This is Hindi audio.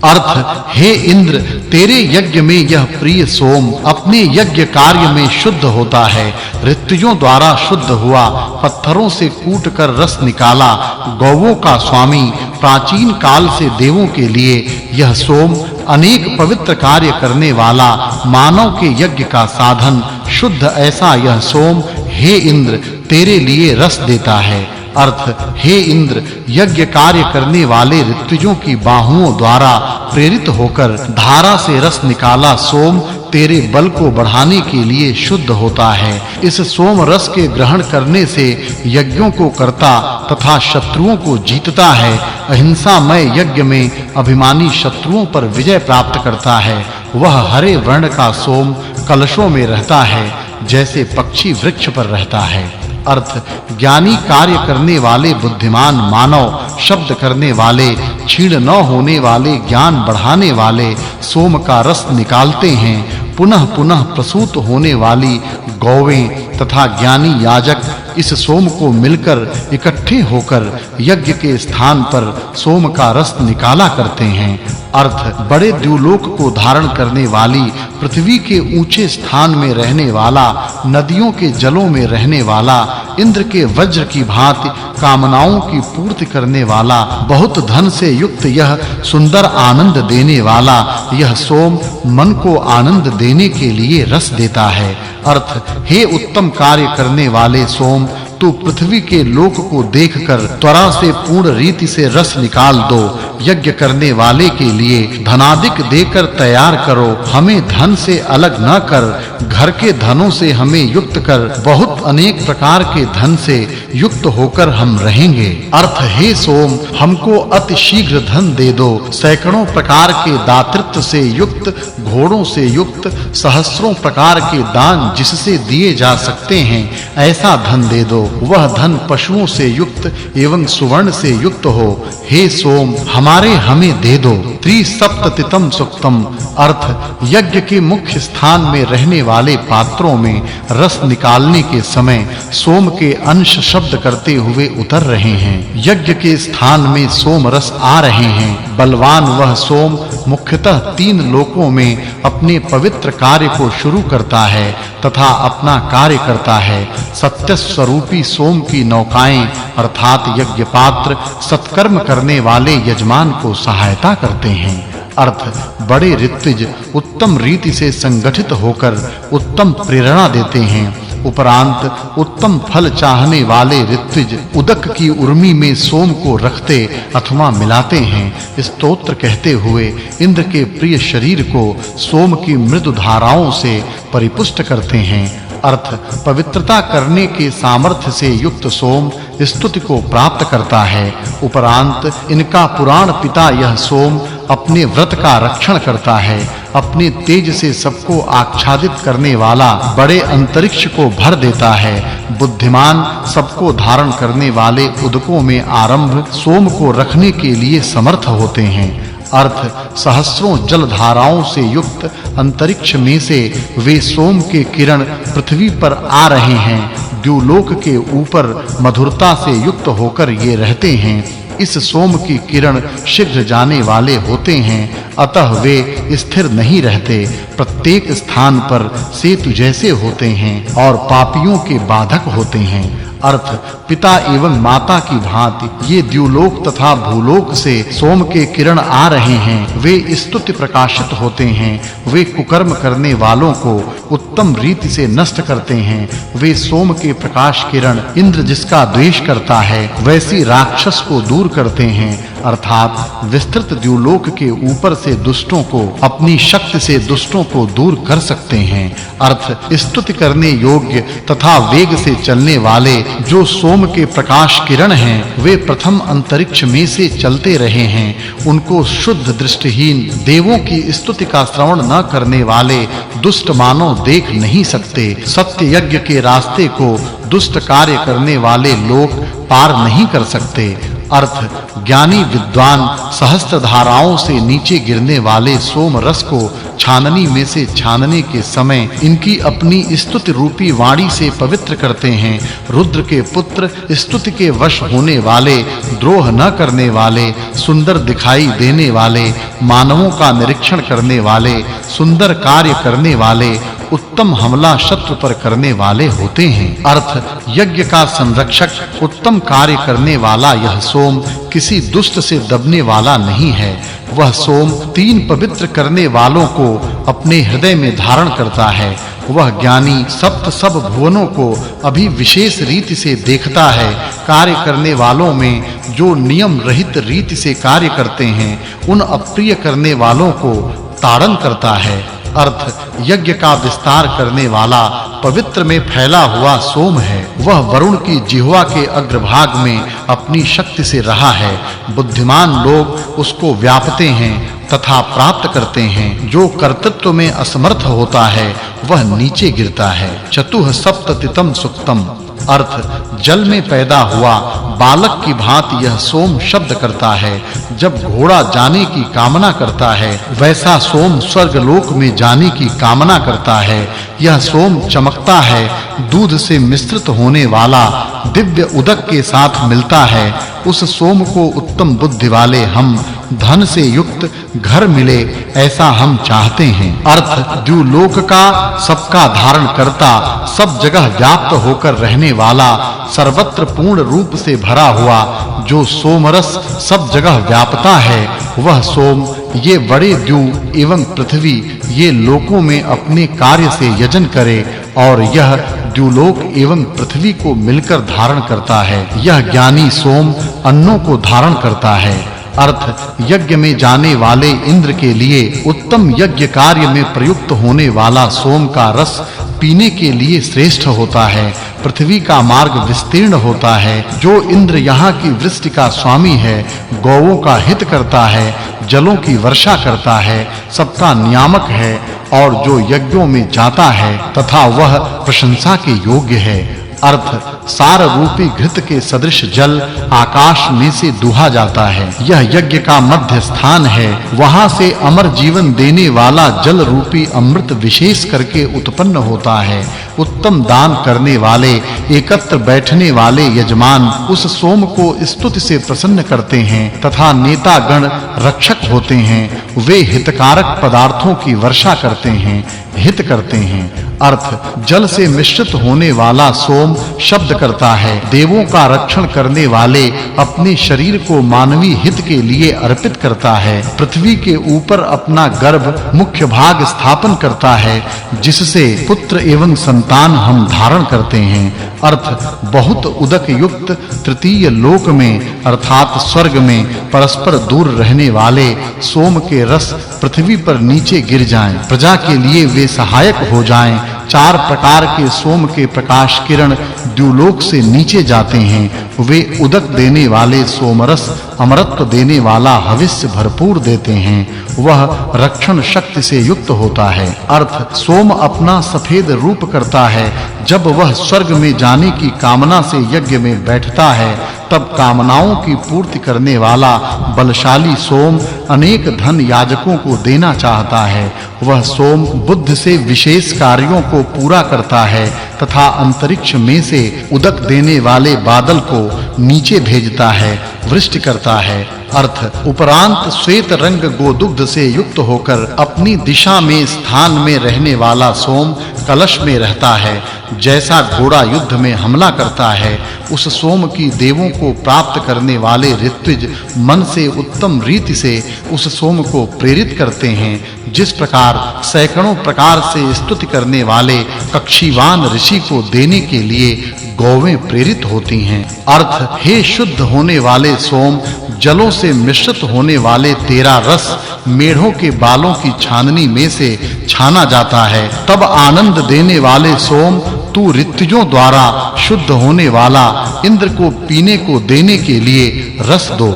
अर्थ हे इंद्र तेरे यज्ञ में यह प्रिय सोम अपने यज्ञ कार्य में शुद्ध होता है ऋतुओं द्वारा शुद्ध हुआ पत्थरों से कूटकर रस निकाला गौओं का स्वामी प्राचीन काल से देवों के लिए यह सोम अनेक पवित्र कार्य करने वाला मानव के यज्ञ का साधन शुद्ध ऐसा यह सोम हे इंद्र तेरे लिए रस देता है अर्थ हे इंद्र यज्ञ कार्य करने वाले ऋतुजों की बाहुओं द्वारा प्रेरित होकर धारा से रस निकाला सोम तेरे बल को बढ़ाने के लिए शुद्ध होता है इस सोम रस के ग्रहण करने से यज्ञों को करता तथा शत्रुओं को जीतता है अहिंसामय यज्ञ में अभिमानी शत्रुओं पर विजय प्राप्त करता है वह हरे वर्ण का सोम कलशों में रहता है जैसे पक्षी वृक्ष पर रहता है अर्थ ज्ञानी कार्य करने वाले बुद्धिमान मानव शब्द करने वाले क्षीण न होने वाले ज्ञान बढ़ाने वाले सोम का रस निकालते हैं पुनः पुनः प्रसूत होने वाली गौवें तथा ज्ञानी याजक इस सोम को मिलकर इकट्ठे होकर यज्ञ के स्थान पर सोम का रस निकाला करते हैं अर्थ बड़े द्युलोक को धारण करने वाली पृथ्वी के ऊंचे स्थान में रहने वाला नदियों के जलों में रहने वाला इंद्र के वज्र की भांति कामनाओं की पूर्ति करने वाला बहुत धन से युक्त यह सुंदर आनंद देने वाला यह सोम मन को आनंद देने के लिए रस देता है अर्थ हे उत्तम कार्य करने वाले सोम तू पृथ्वी के लोक को देखकर त्वरा से पूर्ण रीति से रस निकाल दो यज्ञ करने वाले के लिए धनादिक देकर तैयार करो हमें धन से अलग न कर घर के धनों से हमें युक्त कर बहुत अनेक प्रकार के धन से युक्त होकर हम रहेंगे अर्थ हे सोम हमको अति शीघ्र धन दे दो सैकड़ों प्रकार के दातृत्व से युक्त घोड़ों से युक्त सहस्त्रों प्रकार के दान जिससे दिए जा सकते हैं ऐसा धन दे दो वह धन पशुओं से युक्त एवं सुवर्ण से युक्त हो हे सोम हमारे हमें दे दो त्रिसप्ततितम सुक्तम अर्थ यज्ञ के मुख्य स्थान में रहने वाले पात्रों में रस निकालने के समय सोम के अंश शब्द करते हुए उतर रहे हैं यज्ञ के स्थान में सोम रस आ रहे हैं बलवान वह सोम मुख्यतः 3 लोकों में अपने पवित्र कार्य को शुरू करता है तथा अपना कार्य करता है सत्य स्वरूपी सोम की नौकाएं अर्थात यज्ञ पात्र सत्कर्म करने वाले यजमान को सहायता करते हैं अर्थ बड़े ऋत्विज उत्तम रीति से संगठित होकर उत्तम प्रेरणा देते हैं उपरांत उत्तम फल चाहने वाले ऋत्विज उदक की उर्मी में सोम को रखते अथवा मिलाते हैं स्तोत्र कहते हुए इंद्र के प्रिय शरीर को सोम की मृदु धाराओं से परिपुष्ट करते हैं अर्थ पवित्रता करने के सामर्थ्य से युक्त सोम स्तुति को प्राप्त करता है उपरांत इनका पुराण पिता यह सोम अपने व्रत का रक्षण करता है अपने तेज से सबको आच्छादित करने वाला बड़े अंतरिक्ष को भर देता है बुद्धिमान सबको धारण करने वाले उदकों में आरंभ सोम को रखने के लिए समर्थ होते हैं अर्थ सहस्त्रों जल धाराओं से युक्त अंतरिक्ष में से वे सोम के किरण पृथ्वी पर आ रहे हैं द्युलोक के ऊपर मधुरता से युक्त होकर ये रहते हैं इस सोम की किरण शीघ्र जाने वाले होते हैं अतः वे स्थिर नहीं रहते प्रत्येक स्थान पर सेतु जैसे होते हैं और पापियों के बाधक होते हैं अर्थ पिता एवं माता की भांति ये द्युलोक तथा भूलोक से सोम के किरण आ रहे हैं वे स्तुति प्रकाशित होते हैं वे कुकर्म करने वालों को उत्तम रीति से नष्ट करते हैं वे सोम के प्रकाश किरण इंद्र जिसका द्वेष करता है वैसी राक्षस को दूर करते हैं अर्थात विस्तृत द्युलोक के ऊपर से दुष्टों को अपनी शक्ति से दुष्टों को दूर कर सकते हैं अर्थ स्तुति करने योग्य तथा वेग से चलने वाले जो सोम के प्रकाश किरण हैं वे प्रथम अंतरिक्ष में से चलते रहे हैं उनको शुद्ध दृष्टिहीन देवों की स्तुति का श्रवण न करने वाले दुष्ट मानव देख नहीं सकते सत्य यज्ञ के रास्ते को दुष्ट कार्य करने वाले लोग पार नहीं कर सकते अर्थ ज्ञानी विद्वान सहस्त्र धाराओं से नीचे गिरने वाले सोम रस को छाननी में से छानने के समय इनकी अपनी स्तुति रूपी वाणी से पवित्र करते हैं। रुद्र के पुत्र स्तुति के वश होने वाले, द्रोह न करने वाले, सुंदर दिखाई देने वाले, मानवों का निरीक्षण करने वाले, सुंदर कार्य करने वाले, उत्तम हमला शत्रु पर करने वाले होते हैं। अर्थ यज्ञ का संरक्षक, उत्तम कार्य करने वाला यह सोम किसी दुष्ट से दबने वाला नहीं है। वह सोम 3 पवित्र करने वालों को अपने हृदय में धारण करता है। वह ज्ञानी सब भुवनों को अभी विशेष रीति से देखता है। कार्य करने वालों में जो नियम रहित रीति से कार्य करते हैं, उन अप्रिय करने वालों को ताड़न करता है। अर्थ यज्ञ का विस्तार करने वाला पवित्र में फैला हुआ सोम है। वह वरुण की जिह्वा के अग्रभाग में अपनी शक्ति से रहा है। बुद्धिमान लोग उसको व्यापते हैं तथा प्राप्त करते हैं। जो कर्तृत्व में असमर्थ होता है वह नीचे गिरता है। चतुः सप्ततितम सुक्तम। अर्थ जल में पैदा हुआ बालक की भांति यह सोम शब्द करता है। जब घोड़ा जाने की कामना करता है, वैसा सोम स्वर्गलोक में जाने की कामना करता है। यह सोम चमकता है, दूध से मिश्रित होने वाला दिव्य उदक के साथ मिलता है। उस सोम को उत्तम बुद्धि वाले हम, धन से युक्त घर मिले, ऐसा हम चाहते हैं। अर्थ द्युलोक का सबका धारण करता, सब जगह व्याप्त होकर रहने वाला, सर्वत्र पूर्ण रूप से भरा हुआ, जो सोमरस सब जगह व्यापता है, वह सोम ये बड़े द्यु एवं पृथ्वी ये लोकों में अपने कार्य से यजन करे और यह द्युलोक एवं पृथ्वी को मिलकर धारण करता है। यह ज्ञानी सोम अन्नों को धारण करता है। अर्थ यज्ञ में जाने वाले इंद्र के लिए उत्तम यज्ञ कार्य में प्रयुक्त होने वाला सोम का रस पीने के लिए श्रेष्ठ होता है। पृथ्वी का मार्ग विस्तीर्ण होता है। जो इंद्र यहाँ की वृष्टि का स्वामी है, गौओं का हित करता है, जलों की वर्षा करता है, सबका नियामक है और जो यज्ञों में जाता है तथा वह प्रशंसा के योग्य है। अर्थ सार रूपी घृत के सदृश जल आकाश में से दुहा जाता है। यह यज्ञ का मध्य स्थान है। वहां से अमर जीवन देने वाला जल रूपी अमृत विशेष करके उत्पन्न होता है। उत्तम दान करने वाले, एकत्र बैठने वाले यजमान उस सोम को स्तुति से प्रसन्न करते हैं तथा नेता गण रक्षक होते हैं। वे हितकारक पदार्थों की वर्षा करते हैं, हित करते हैं। अर्थ जल से मिश्रित होने वाला सोम शब्द करता है। देवों का रक्षण करने वाले अपने शरीर को मानवीय हित के लिए अर्पित करता है। पृथ्वी के ऊपर अपना गर्भ मुख्य भाग स्थापन करता है, जिससे पुत्र एवं संतान हम धारण करते हैं। अर्थ बहुत उदक युक्त तृतीय लोक में अर्थात स्वर्ग में परस्पर दूर रहने वाले सोम के रस पृथ्वी पर नीचे गिर जाएं, प्रजा के लिए वे सहायक हो जाएं। 4 प्रकार के सोम के प्रकाश किरण द्युलोक से नीचे जाते हैं। वे उदक देने वाले सोमरस, अमरत्व देने वाला हविष्य भरपूर देते हैं। वह रक्षण शक्ति से युक्त होता है। अर्थ सोम अपना सफेद रूप करता है। जब वह स्वर्ग में जाने की कामना से यज्ञ में बैठता है, तब कामनाओं की पूर्ति करने वाला बलशाली सोम अनेक धन याजकों को देना चाहता है। वह सोम बुद्ध से विशेष कार्यों को पूरा करता है तथा अंतरिक्ष में से उदक देने वाले बादल को नीचे भेजता है, वृष्टि करता है। अर्थ उपरांत श्वेत रंग गोदुग्ध से युक्त होकर अपनी दिशा में स्थान में रहने वाला सोम कलश में रहता है। जैसा घोड़ा युद्ध में हमला करता है, उस सोम की देवों को प्राप्त करने वाले ऋत्विज मन से उत्तम रीति से उस सोम को प्रेरित करते हैं। जिस प्रकार सैकड़ों प्रकार से स्तुति करने वाले कक्षीवान ऋषि को देने के लिए गौवें प्रेरित होती हैं। अर्थ हे शुद्ध होने वाले सोम, जलों से मिश्रित होने वाले तेरा रस मेढ़ों के बालों की छाननी में से छाना जाता है। तब आनंद देने वाले सोम, तू ऋत्विजों द्वारा शुद्ध होने वाला इंद्र को पीने को देने के लिए रस दो।